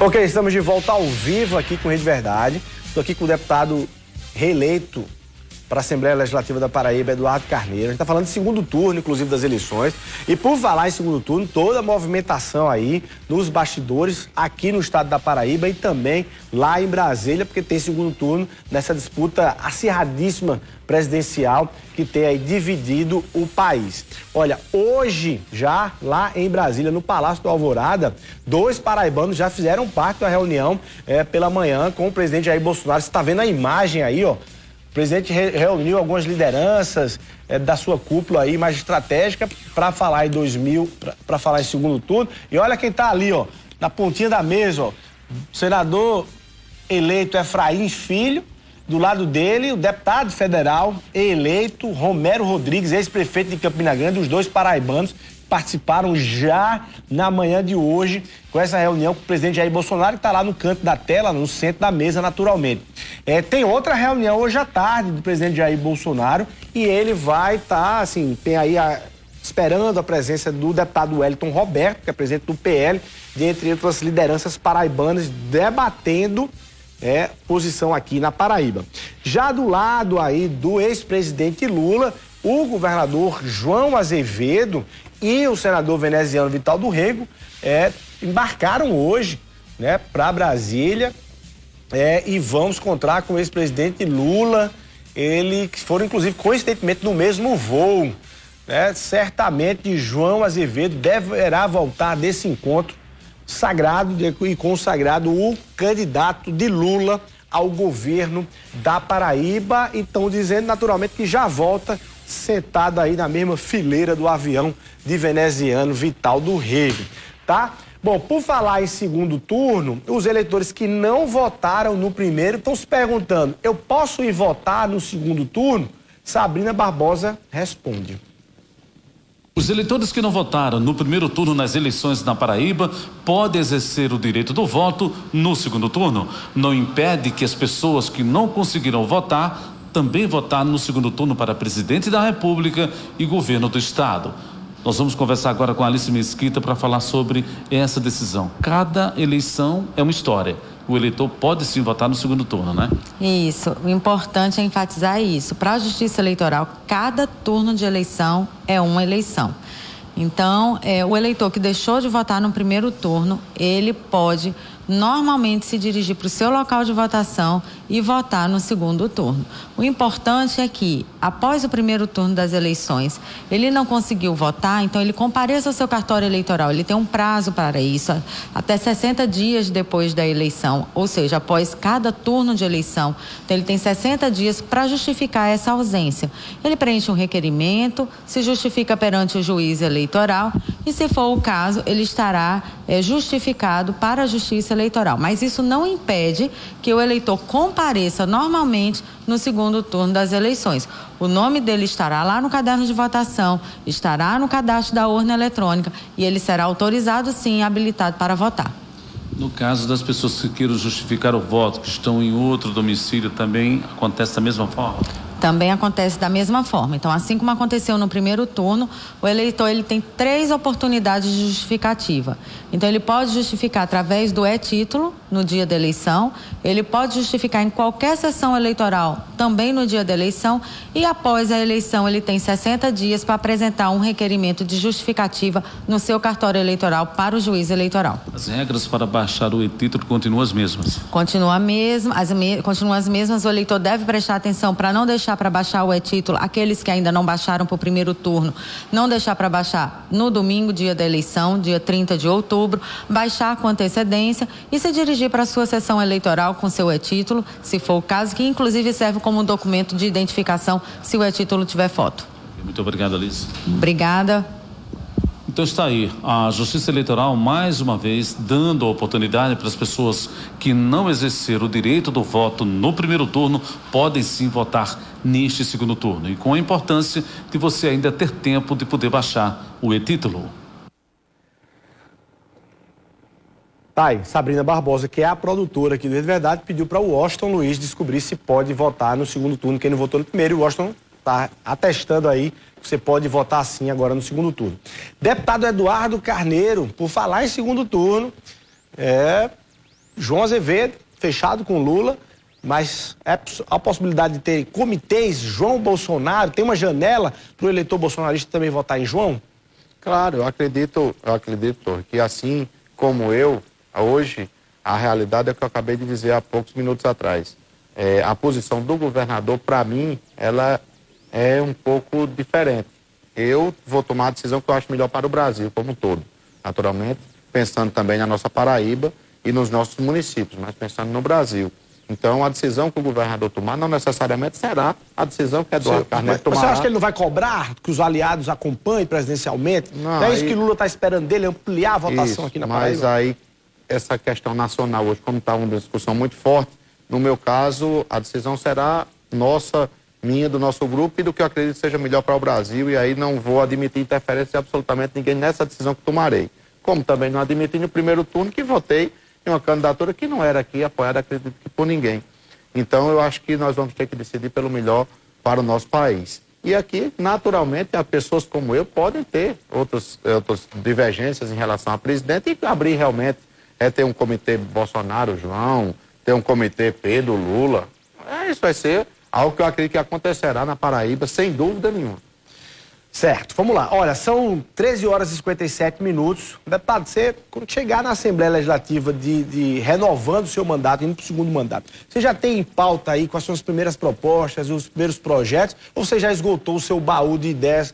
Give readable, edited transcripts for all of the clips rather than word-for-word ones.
Ok, estamos de volta ao vivo aqui com Rede Verdade. Estou aqui com o deputado reeleito para a Assembleia Legislativa da Paraíba, Eduardo Carneiro. A gente está falando de segundo turno, inclusive, das eleições. E por falar em segundo turno, toda a movimentação aí nos bastidores aqui no estado da Paraíba e também lá em Brasília, porque tem segundo turno nessa disputa acirradíssima presidencial que tem aí dividido o país. Olha, hoje, já lá em Brasília, no Palácio do Alvorada, 2 paraibanos já fizeram parte da reunião pela manhã com o presidente Jair Bolsonaro. Você está vendo a imagem aí, ó. O presidente reuniu algumas lideranças da sua cúpula aí mais estratégica para falar para falar em segundo turno. E olha quem está ali, ó, na pontinha da mesa, ó. O senador eleito Efraim Filho, do lado dele, o deputado federal eleito Romero Rodrigues, ex-prefeito de Campina Grande. Os 2 paraibanos participaram já na manhã de hoje com essa reunião com o presidente Jair Bolsonaro, que está lá no canto da tela, no centro da mesa, naturalmente. Tem outra reunião hoje à tarde do presidente Jair Bolsonaro e ele vai estar, assim, tem aí esperando a presença do deputado Wellington Roberto, que é presidente do PL, dentre outras lideranças paraibanas, debatendo posição aqui na Paraíba. Já do lado aí do ex-presidente Lula, o governador João Azevedo e o senador veneziano Vital do Rego embarcaram hoje, para Brasília, e vamos encontrar com o ex-presidente Lula. Eles foram, inclusive, coincidentemente no mesmo voo. Certamente João Azevedo deverá voltar desse encontro sagrado e consagrado o candidato de Lula ao governo da Paraíba. E estão dizendo, naturalmente, que já volta sentado aí na mesma fileira do avião de veneziano Vital do Rego, tá? Bom, por falar em segundo turno, os eleitores que não votaram no primeiro estão se perguntando: eu posso ir votar no segundo turno? Sabrina Barbosa responde. Os eleitores que não votaram no primeiro turno nas eleições na Paraíba podem exercer o direito do voto no segundo turno. Não impede que as pessoas que não conseguiram votar também votar no segundo turno para presidente da República e governo do estado. Nós vamos conversar agora com a Alice Mesquita para falar sobre essa decisão. Cada eleição é uma história. O eleitor pode sim votar no segundo turno, né? Isso. O importante é enfatizar isso. Para a Justiça Eleitoral, cada turno de eleição é uma eleição. Então, o eleitor que deixou de votar no primeiro turno, ele pode normalmente se dirigir para o seu local de votação e votar no segundo turno. O importante é que, após o primeiro turno das eleições, ele não conseguiu votar, então ele compareça ao seu cartório eleitoral. Ele tem um prazo para isso, até 60 dias depois da eleição, ou seja, após cada turno de eleição. Então ele tem 60 dias para justificar essa ausência. Ele preenche um requerimento, se justifica perante o juiz eleitoral e, se for o caso, ele estará justificado para a Justiça Eleitoral. Mas isso não impede que o eleitor compareça normalmente no segundo turno das eleições. O nome dele estará lá no caderno de votação, estará no cadastro da urna eletrônica e ele será autorizado, sim, habilitado para votar. No caso das pessoas que queiram justificar o voto, que estão em outro domicílio, também acontece da mesma forma? Também acontece da mesma forma. Então, assim como aconteceu no primeiro turno, o eleitor ele tem 3 oportunidades de justificativa. Então, ele pode justificar através do e-título no dia da eleição, ele pode justificar em qualquer sessão eleitoral também no dia da eleição e após a eleição ele tem 60 dias para apresentar um requerimento de justificativa no seu cartório eleitoral para o juiz eleitoral. As regras para baixar o e-título continuam as mesmas? Continuam as mesmas. O eleitor deve prestar atenção para não deixar para baixar o e-título, aqueles que ainda não baixaram para o primeiro turno, não deixar para baixar no domingo, dia da eleição, dia 30 de outubro, baixar com antecedência e se dirigir para a sua sessão eleitoral com seu e-título, se for o caso, que inclusive serve como um documento de identificação se o e-título tiver foto. Muito obrigado, Alice. Obrigada. Então está aí, a Justiça Eleitoral mais uma vez dando a oportunidade para as pessoas que não exerceram o direito do voto no primeiro turno, podem sim votar neste segundo turno. E com a importância de você ainda ter tempo de poder baixar o e-título. Tá aí, Sabrina Barbosa, que é a produtora aqui do Rede Verdade, pediu para o Washington Luiz descobrir se pode votar no segundo turno, quem não votou no primeiro, e o Washington está atestando aí que você pode votar sim agora no segundo turno. Deputado Eduardo Carneiro, por falar em segundo turno, João Azevedo, fechado com Lula, mas a possibilidade de ter comitês João Bolsonaro, tem uma janela para o eleitor bolsonarista também votar em João? Claro, eu acredito, Torre, que assim como eu, hoje, a realidade é o que eu acabei de dizer há poucos minutos atrás. A posição do governador, para mim, ela é um pouco diferente. Eu vou tomar a decisão que eu acho melhor para o Brasil como um todo, naturalmente, pensando também na nossa Paraíba e nos nossos municípios, mas pensando no Brasil. Então, a decisão que o governador tomar não necessariamente será a decisão que Eduardo Carneiro tomará. Você acha que ele não vai cobrar que os aliados acompanhem presidencialmente? Não é isso que Lula está esperando dele, ampliar a votação aqui na Paraíba? Mas aí, essa questão nacional hoje, como está uma discussão muito forte, no meu caso, a decisão será nossa, minha, do nosso grupo e do que eu acredito seja melhor para o Brasil, e aí não vou admitir interferência de absolutamente ninguém nessa decisão que tomarei. Como também não admiti no primeiro turno que votei em uma candidatura que não era aqui apoiada, acredito que por ninguém. Então eu acho que nós vamos ter que decidir pelo melhor para o nosso país. E aqui, naturalmente, as pessoas como eu podem ter outras divergências em relação a presidente e abrir realmente, ter um comitê Bolsonaro, João, ter um comitê Pedro, Lula. Isso vai ser algo que eu acredito que acontecerá na Paraíba, sem dúvida nenhuma. Certo, vamos lá. Olha, são 13 horas e 57 minutos. Deputado, você, quando chegar na Assembleia Legislativa renovando o seu mandato, indo para o segundo mandato, você já tem em pauta aí quais são as primeiras propostas, os primeiros projetos, ou você já esgotou o seu baú de ideias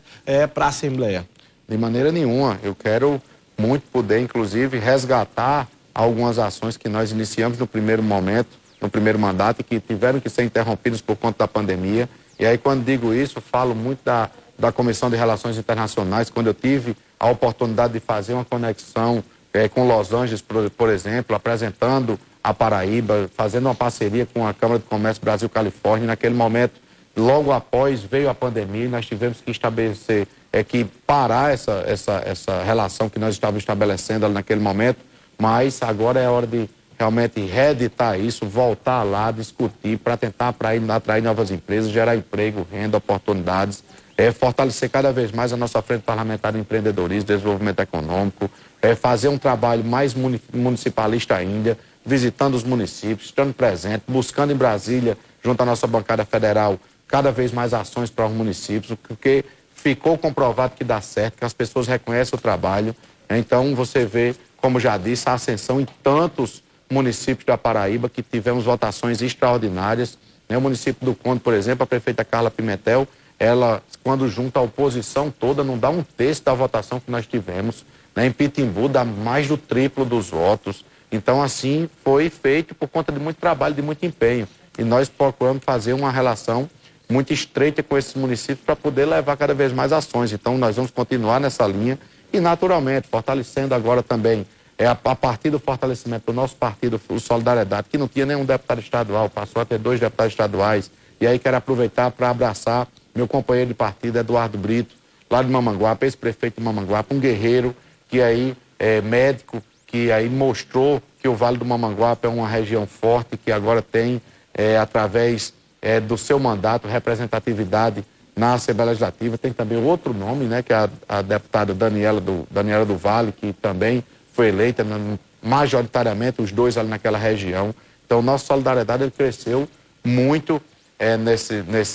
para a Assembleia? De maneira nenhuma. Eu quero muito poder, inclusive, resgatar algumas ações que nós iniciamos no primeiro momento, no primeiro mandato, e que tiveram que ser interrompidas por conta da pandemia. E aí, quando digo isso, falo muito da Comissão de Relações Internacionais, quando eu tive a oportunidade de fazer uma conexão com Los Angeles, por exemplo, apresentando a Paraíba, fazendo uma parceria com a Câmara de Comércio Brasil-Califórnia. Naquele momento, logo após, veio a pandemia e nós tivemos que estabelecer, parar essa relação que nós estávamos estabelecendo ali naquele momento, mas agora é a hora de realmente reeditar isso, voltar lá, discutir, para tentar atrair novas empresas, gerar emprego, renda, oportunidades, fortalecer cada vez mais a nossa frente parlamentar de empreendedorismo, desenvolvimento econômico, fazer um trabalho mais municipalista ainda, visitando os municípios, estando presente, buscando em Brasília, junto à nossa bancada federal, cada vez mais ações para os municípios, porque ficou comprovado que dá certo, que as pessoas reconhecem o trabalho. Então, você vê, como já disse, a ascensão em tantos municípios da Paraíba que tivemos votações extraordinárias. O município do Conde, por exemplo, a prefeita Carla Pimentel, ela, quando junta a oposição toda, não dá um terço da votação que nós tivemos. Em Pitimbu, dá mais do triplo dos votos. Então, assim, foi feito por conta de muito trabalho, de muito empenho. E nós procuramos fazer uma relação muito estreita com esses municípios para poder levar cada vez mais ações. Então, nós vamos continuar nessa linha e, naturalmente, fortalecendo agora também, a partir do fortalecimento do nosso partido, o Solidariedade, que não tinha nenhum deputado estadual, passou a ter 2 deputados estaduais. E aí quero aproveitar para abraçar meu companheiro de partido, Eduardo Brito, lá de Mamanguape, ex-prefeito de Mamanguape, um guerreiro que aí é médico, que aí mostrou que o Vale do Mamanguape é uma região forte, que agora tem, através do seu mandato, representatividade na Assembleia Legislativa. Tem também outro nome, né, que é a deputada Daniela do Vale, que também foi eleita majoritariamente, os dois ali naquela região. Então, nossa Solidariedade ele cresceu muito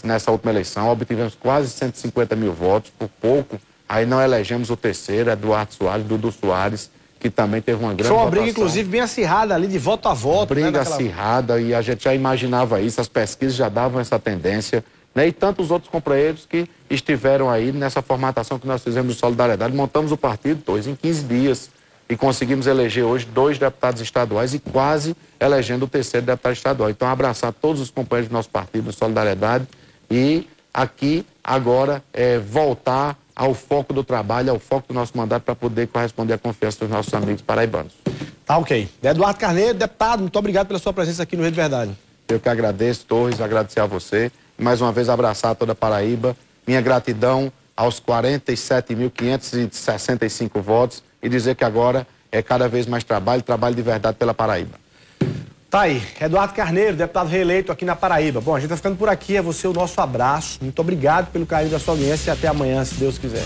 nessa última eleição. Obtivemos quase 150 mil votos, por pouco. Aí não elegemos o terceiro, Eduardo Soares, Dudu Soares, que também teve uma grande votação. Foi uma briga, inclusive, bem acirrada ali, de voto a voto. Briga acirrada, e a gente já imaginava isso, as pesquisas já davam essa tendência, né? E tantos outros companheiros que estiveram aí nessa formatação que nós fizemos de Solidariedade. Montamos o partido, em 15 dias, e conseguimos eleger hoje 2 deputados estaduais e quase elegendo o terceiro deputado estadual. Então, abraçar todos os companheiros do nosso partido de Solidariedade e aqui, agora, voltar ao foco do trabalho, ao foco do nosso mandato para poder corresponder à confiança dos nossos amigos paraibanos. Tá ok. Eduardo Carneiro, deputado, muito obrigado pela sua presença aqui no Rede Verdade. Eu que agradeço, Torres, agradecer a você e mais uma vez abraçar toda a Paraíba. Minha gratidão aos 47.565 votos e dizer que agora é cada vez mais trabalho de verdade pela Paraíba. Tá aí, Eduardo Carneiro, deputado reeleito aqui na Paraíba. Bom, a gente tá ficando por aqui, é você o nosso abraço. Muito obrigado pelo carinho da sua audiência e até amanhã, se Deus quiser.